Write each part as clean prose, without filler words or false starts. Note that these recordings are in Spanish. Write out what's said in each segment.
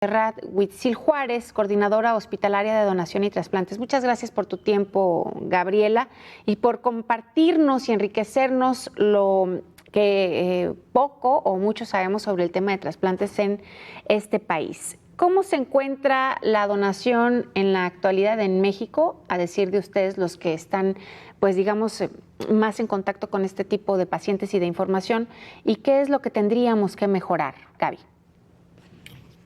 Montserrat Huitzil Juárez, coordinadora hospitalaria de donación y trasplantes. Muchas gracias por tu tiempo, Gabriela, y por compartirnos y enriquecernos lo que poco o mucho sabemos sobre el tema de trasplantes en este país. ¿Cómo se encuentra la donación en la actualidad en México, a decir de ustedes los que están, pues digamos, más en contacto con este tipo de pacientes y de información? ¿Y qué es lo que tendríamos que mejorar, Gaby?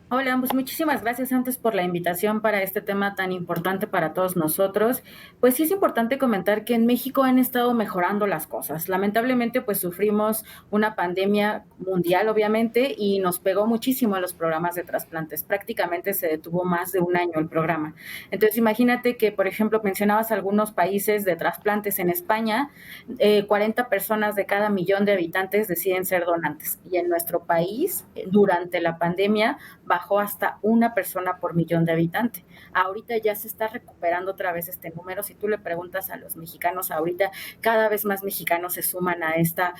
Hola, pues muchísimas gracias antes por la invitación para este tema tan importante para todos nosotros. Pues sí es importante comentar que en México han estado mejorando las cosas. Lamentablemente pues sufrimos una pandemia mundial obviamente y nos pegó muchísimo a los programas de trasplantes. Prácticamente se detuvo más de un año el programa. Entonces imagínate que por ejemplo mencionabas algunos países de trasplantes en España, 40 personas de cada millón de habitantes deciden ser donantes. Y en nuestro país durante la pandemia bajó hasta una persona por millón de habitantes. Ahorita ya se está recuperando otra vez este número. Si tú le preguntas a los mexicanos ahorita, cada vez más mexicanos se suman a esta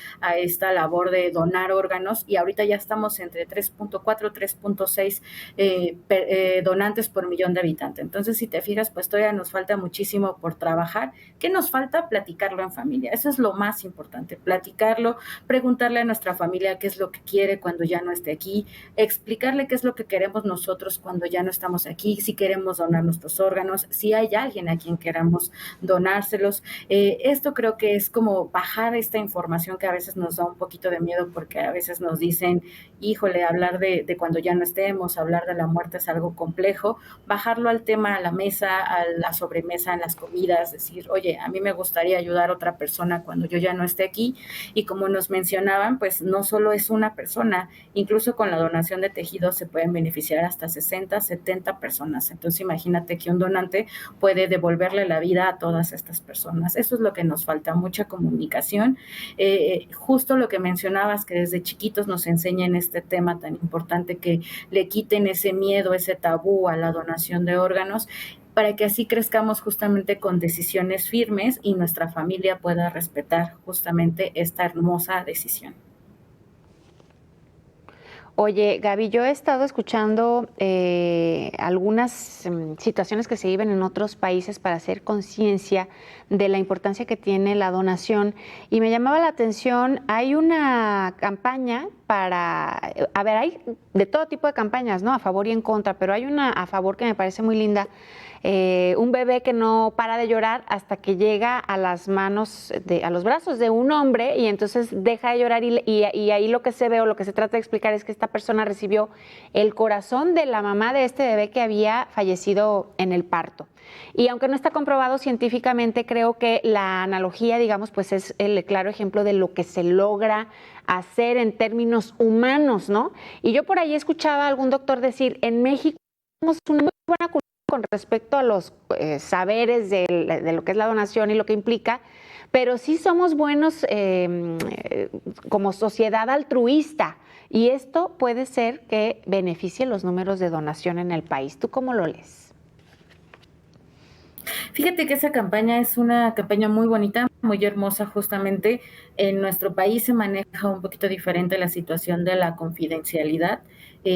labor de donar órganos y ahorita ya estamos entre 3.4, 3.6 donantes por millón de habitantes. Entonces, si te fijas, pues todavía nos falta muchísimo por trabajar. ¿Qué nos falta? Platicarlo en familia. Eso es lo más importante, platicarlo, preguntarle a nuestra familia qué es lo que quiere cuando ya no esté aquí, explicarle qué es lo que queremos nosotros cuando ya no estamos aquí, si queremos donar nuestros órganos, si hay alguien a quien queramos donárselos. Esto creo que es como bajar esta información que a veces nos da un poquito de miedo porque a veces nos dicen, híjole, hablar de cuando ya no estemos, hablar de la muerte es algo complejo, bajarlo al tema, a la mesa, a la sobremesa, en las comidas, decir, oye, a mí me gustaría ayudar a otra persona cuando yo ya no esté aquí y como nos mencionaban, pues no solo es una persona, incluso con la donación de tejidos se pueden beneficiar hasta 60, 70 personas. Entonces imagínate que un donante puede devolverle la vida a todas estas personas. Eso es lo que nos falta, mucha comunicación. Justo lo que mencionabas, que desde chiquitos nos enseñan este tema tan importante, que le quiten ese miedo, ese tabú a la donación de órganos, para que así crezcamos justamente con decisiones firmes y nuestra familia pueda respetar justamente esta hermosa decisión. Oye, Gaby, yo he estado escuchando algunas situaciones que se viven en otros países para hacer conciencia de la importancia que tiene la donación y me llamaba la atención, hay una campaña para, a ver, hay de todo tipo de campañas, ¿no? A favor y en contra, pero hay una a favor que me parece muy linda. Un bebé que no para de llorar hasta que llega a las manos, a los brazos de un hombre y entonces deja de llorar y ahí lo que se ve o lo que se trata de explicar es que esta persona recibió el corazón de la mamá de este bebé que había fallecido en el parto. Y aunque no está comprobado científicamente, creo que la analogía, digamos, pues es el claro ejemplo de lo que se logra hacer en términos humanos, ¿no? Y yo por ahí escuchaba a algún doctor decir, en México tenemos una muy buena cultura con respecto a los saberes de lo que es la donación y lo que implica, pero sí somos buenos como sociedad altruista y esto puede ser que beneficie los números de donación en el país. ¿Tú cómo lo lees? Fíjate que esa campaña es una campaña muy bonita, muy hermosa justamente. En nuestro país se maneja un poquito diferente la situación de la confidencialidad.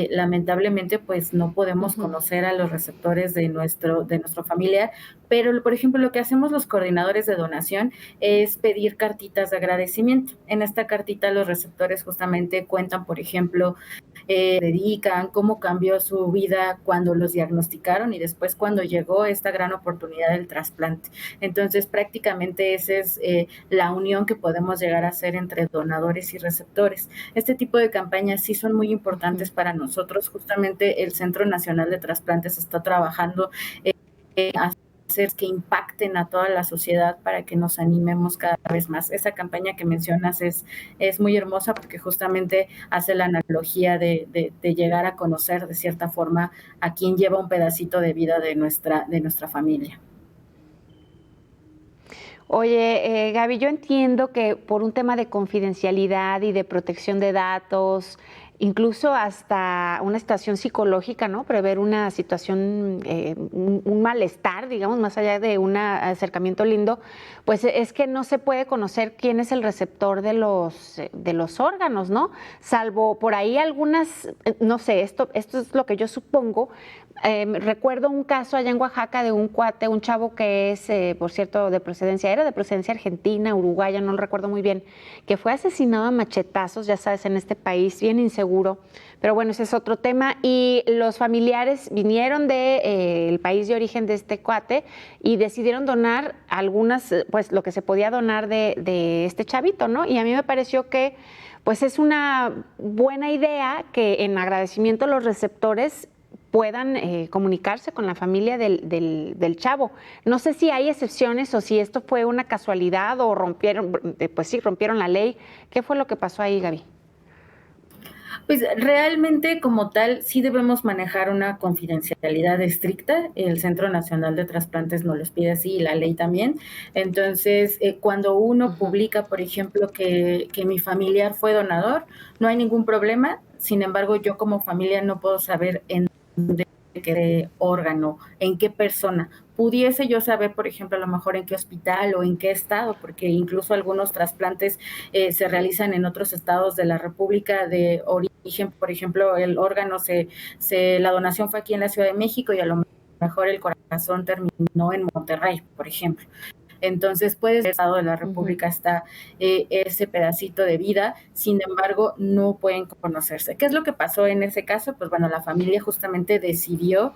Lamentablemente, pues no podemos conocer a los receptores de nuestro familiar, pero por ejemplo lo que hacemos los coordinadores de donación es pedir cartitas de agradecimiento. En esta cartita los receptores justamente cuentan, por ejemplo, dedican, cómo cambió su vida cuando los diagnosticaron y después cuando llegó esta gran oportunidad del trasplante. Entonces, prácticamente esa es la unión que podemos llegar a hacer entre donadores y receptores. Este tipo de campañas sí son muy importantes para nosotros. Justamente el Centro Nacional de Trasplantes está trabajando hacer que impacten a toda la sociedad para que nos animemos cada vez más. Esa campaña que mencionas es muy hermosa porque justamente hace la analogía de llegar a conocer de cierta forma a quien lleva un pedacito de vida de nuestra familia. Oye, Gaby, yo entiendo que por un tema de confidencialidad y de protección de datos, incluso hasta una situación psicológica, ¿no? Prever una situación, un malestar, digamos, más allá de un acercamiento lindo, pues es que no se puede conocer quién es el receptor de los órganos, ¿no? Salvo por ahí algunas, no sé, esto es lo que yo supongo. Recuerdo un caso allá en Oaxaca de un cuate, un chavo que es, por cierto, era de procedencia argentina, uruguaya, no lo recuerdo muy bien, que fue asesinado a machetazos, ya sabes, en este país, bien inseguro. Pero bueno, ese es otro tema. Y los familiares vinieron del país de origen de este cuate y decidieron donar algunas, pues lo que se podía donar de este chavito, ¿no? Y a mí me pareció que pues es una buena idea que en agradecimiento los receptores puedan comunicarse con la familia del chavo. No sé si hay excepciones o si esto fue una casualidad o rompieron la ley. ¿Qué fue lo que pasó ahí, Gaby? Pues realmente como tal sí debemos manejar una confidencialidad estricta. El Centro Nacional de Trasplantes nos los pide así y la ley también. Entonces, cuando uno publica, por ejemplo, que mi familiar fue donador, no hay ningún problema. Sin embargo, yo como familia no puedo saber en dónde qué órgano, en qué persona. Pudiese yo saber, por ejemplo, a lo mejor en qué hospital o en qué estado, porque incluso algunos trasplantes se realizan en otros estados de la República de origen. Por ejemplo, el órgano la donación fue aquí en la Ciudad de México y a lo mejor el corazón terminó en Monterrey, por ejemplo. Entonces puede ser que el estado de la República está ese pedacito de vida, sin embargo no pueden conocerse. ¿Qué es lo que pasó en ese caso? Pues bueno, la familia justamente decidió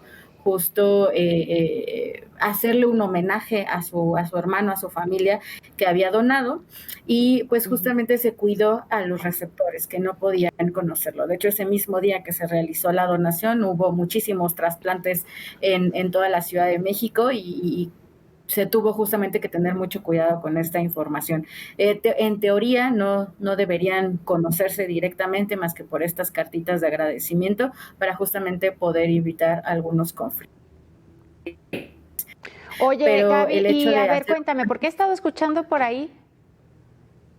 hacerle un homenaje a su hermano, a su familia que había donado, y pues justamente se cuidó a los receptores que no podían conocerlo. De hecho, ese mismo día que se realizó la donación hubo muchísimos trasplantes en toda la Ciudad de México y se tuvo justamente que tener mucho cuidado con esta información. En teoría no deberían conocerse directamente más que por estas cartitas de agradecimiento para justamente poder evitar algunos conflictos. Oye, pero Gaby, y a ver, cuéntame, porque he estado escuchando por ahí.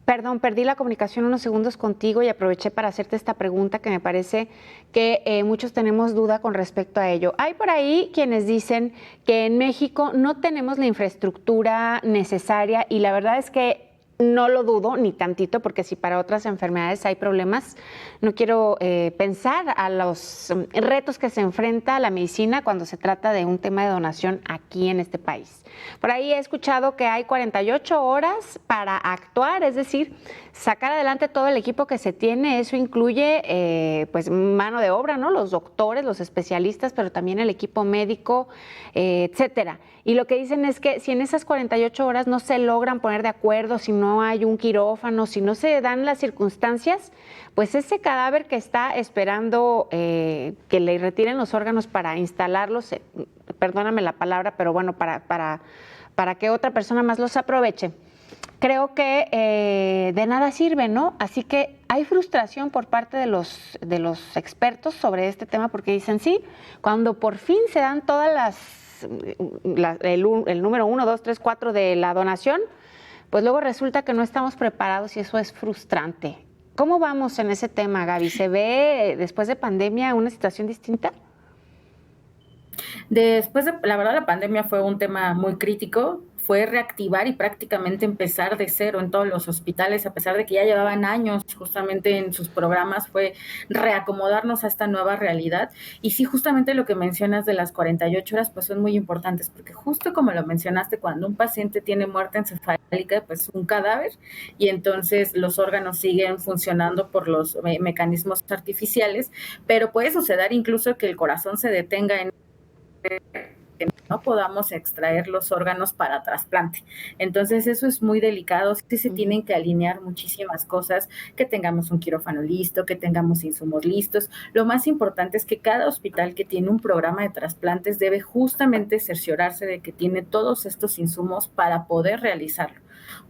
Perdón, perdí la comunicación unos segundos contigo y aproveché para hacerte esta pregunta que me parece que muchos tenemos duda con respecto a ello. Hay por ahí quienes dicen que en México no tenemos la infraestructura necesaria y la verdad es que no lo dudo ni tantito, porque si para otras enfermedades hay problemas, no quiero pensar a los retos que se enfrenta la medicina cuando se trata de un tema de donación aquí en este país. Por ahí he escuchado que hay 48 horas para actuar, es decir, sacar adelante todo el equipo que se tiene. Eso incluye pues mano de obra, ¿no? Los doctores, los especialistas, pero también el equipo médico, etcétera. Y lo que dicen es que si en esas 48 horas no se logran poner de acuerdo, si no hay un quirófano, si no se dan las circunstancias, pues ese cadáver que está esperando que le retiren los órganos para instalarlos, perdóname la palabra, pero bueno, para que otra persona más los aproveche, creo que de nada sirve, ¿no? Así que hay frustración por parte de los expertos sobre este tema porque dicen, sí, cuando por fin se dan todas el número 1, 2, 3, 4 de la donación, pues luego resulta que no estamos preparados y eso es frustrante. ¿Cómo vamos en ese tema, Gaby? ¿Se ve después de pandemia una situación distinta? La verdad, la pandemia fue un tema muy crítico. Fue reactivar y prácticamente empezar de cero en todos los hospitales, a pesar de que ya llevaban años justamente en sus programas, fue reacomodarnos a esta nueva realidad. Y sí, justamente lo que mencionas de las 48 horas, pues son muy importantes, porque justo como lo mencionaste, cuando un paciente tiene muerte encefálica, pues un cadáver, y entonces los órganos siguen funcionando por los mecanismos artificiales, pero puede suceder incluso que el corazón se detenga en que no podamos extraer los órganos para trasplante. Entonces eso es muy delicado, sí se tienen que alinear muchísimas cosas, que tengamos un quirófano listo, que tengamos insumos listos. Lo más importante es que cada hospital que tiene un programa de trasplantes debe justamente cerciorarse de que tiene todos estos insumos para poder realizarlo.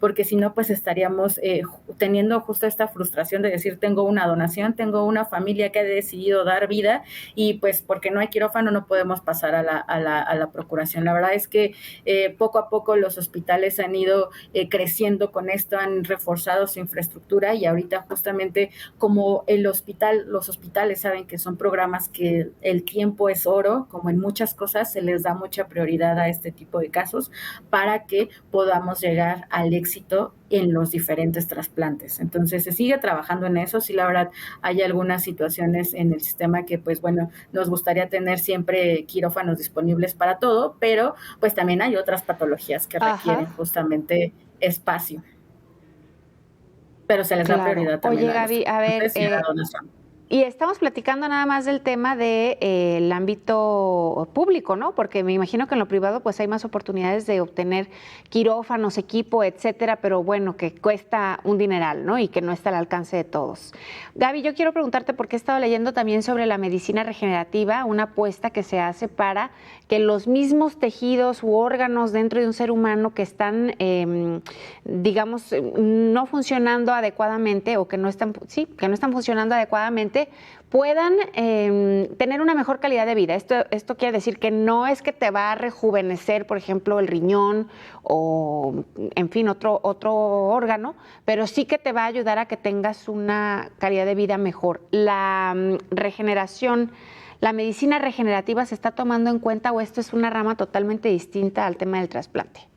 porque si no, pues estaríamos teniendo justo esta frustración de decir, tengo una donación, tengo una familia que ha decidido dar vida y pues porque no hay quirófano no podemos pasar a la procuración. La verdad es que poco a poco los hospitales han ido creciendo con esto, han reforzado su infraestructura y ahorita justamente como los hospitales saben que son programas que el tiempo es oro, como en muchas cosas, se les da mucha prioridad a este tipo de casos para que podamos llegar al éxito en los diferentes trasplantes. Entonces, se sigue trabajando en eso. Sí, la verdad, hay algunas situaciones en el sistema que, pues bueno, nos gustaría tener siempre quirófanos disponibles para todo, pero pues también hay otras patologías que requieren justamente espacio. Pero se les da prioridad también. Oye, Gaby, a ver, y estamos platicando nada más del tema del ámbito público, ¿no? Porque me imagino que en lo privado pues hay más oportunidades de obtener quirófanos, equipo, etcétera, pero bueno, que cuesta un dineral, ¿no? Y que no está al alcance de todos. Gaby, yo quiero preguntarte porque he estado leyendo también sobre la medicina regenerativa, una apuesta que se hace para que los mismos tejidos u órganos dentro de un ser humano que están, digamos, no funcionando adecuadamente o que no están funcionando adecuadamente, puedan tener una mejor calidad de vida. Esto quiere decir que no es que te va a rejuvenecer, por ejemplo, el riñón o, en fin, otro órgano, pero sí que te va a ayudar a que tengas una calidad de vida mejor. La regeneración, la medicina regenerativa se está tomando en cuenta o esto es una rama totalmente distinta al tema del trasplante.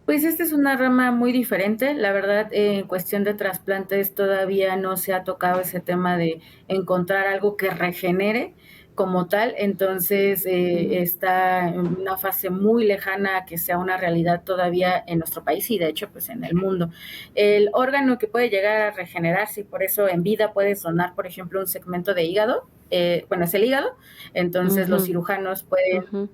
Pues esta es una rama muy diferente. La verdad, en cuestión de trasplantes todavía no se ha tocado ese tema de encontrar algo que regenere como tal. Entonces, está en una fase muy lejana a que sea una realidad todavía en nuestro país y de hecho, pues en el mundo. El órgano que puede llegar a regenerarse y por eso en vida puede donar, por ejemplo, un segmento de hígado, bueno, es el hígado. Entonces, los cirujanos pueden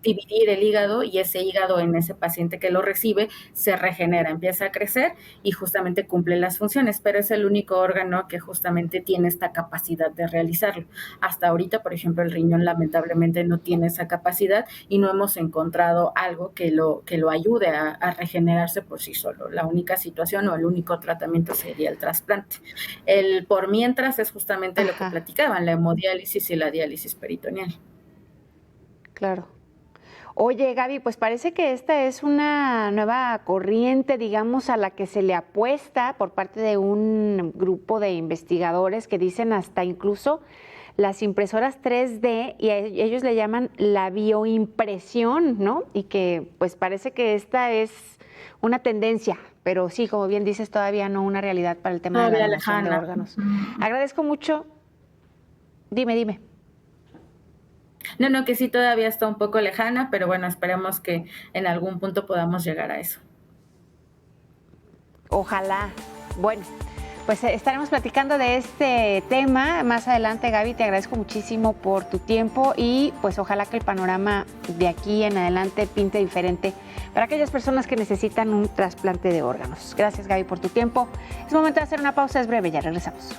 dividir el hígado y ese hígado en ese paciente que lo recibe se regenera, empieza a crecer y justamente cumple las funciones, pero es el único órgano que justamente tiene esta capacidad de realizarlo. Hasta ahorita, por ejemplo, el riñón lamentablemente no tiene esa capacidad y no hemos encontrado algo que lo ayude a regenerarse por sí solo. La única situación o el único tratamiento sería el trasplante. El por mientras es justamente lo que platicaban, la hemodiálisis y la diálisis peritoneal. Claro. Oye, Gaby, pues parece que esta es una nueva corriente, digamos, a la que se le apuesta por parte de un grupo de investigadores que dicen hasta incluso las impresoras 3D, y ellos le llaman la bioimpresión, ¿no? Y que pues parece que esta es una tendencia, pero sí, como bien dices, todavía no una realidad para el tema de la donación de órganos. Agradezco mucho. Dime. No, que sí todavía está un poco lejana, pero bueno, esperemos que en algún punto podamos llegar a eso. Ojalá. Bueno, pues estaremos platicando de este tema más adelante, Gaby. Te agradezco muchísimo por tu tiempo y pues ojalá que el panorama de aquí en adelante pinte diferente para aquellas personas que necesitan un trasplante de órganos. Gracias, Gaby, por tu tiempo. Es momento de hacer una pausa, es breve, ya regresamos.